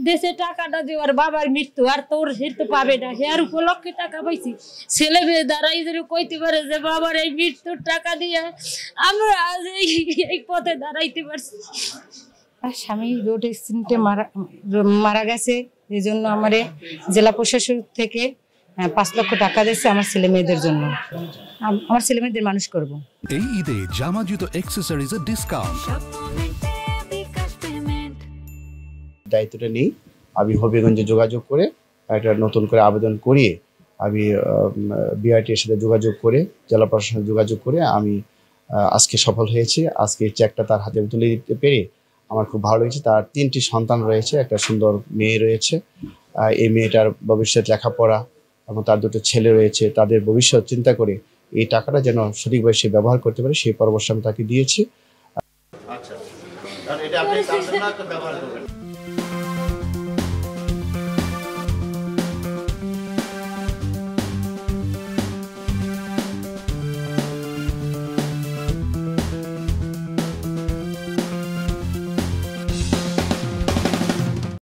দেশে টাকাটা যে ওর বাবার মৃত্যু আর তোর সে তো পাবে না, সে আর উপলক্ষে টাকা পাইছি। ছেলে মেয়ে দ্বারাই যদি কইতে পারে যে বাবার এই মৃত্যুর টাকা দিয়ে আমরা আজ এই পথে দাঁড়াইতে পারছি। আর স্বামী রোড অ্যাক্সিডেন্টে মারা গেছে, এই জন্য আমার জেলা প্রশাসন থেকে 5 লক্ষ টাকা দিয়েছে আমার ছেলে মেয়েদের জন্য। আমার ছেলে মেয়েদের মানুষ করব। এই ঈদে জামা জুতো অ্যাকসেসরিজের ডিসকাউন্ট। দায়িত্বটা নেই, আমি হবিগঞ্জে যোগাযোগ করে একটা নতুন করে আবেদন করিয়ে আমি বিআরটির সাথে যোগাযোগ করে জেলা প্রশাসনের যোগাযোগ করে আমি আজকে সফল হয়েছি। আজকে চেকটা তার হাতে তুলে দিতে পেরে আমার খুব ভালো লেগেছে। তার 3টি সন্তান রয়েছে, একটা সুন্দর মেয়ে রয়েছে। এই মেয়েটার ভবিষ্যৎ লেখাপড়া এবং তার 2টো ছেলে রয়েছে, তাদের ভবিষ্যৎ চিন্তা করে এই টাকাটা যেন সঠিকভাবে সে ব্যবহার করতে পারে সেই পরামর্শ আমি তাকে দিয়েছি। আচ্ছা, এটা আপনি ব্যবহার করবেন।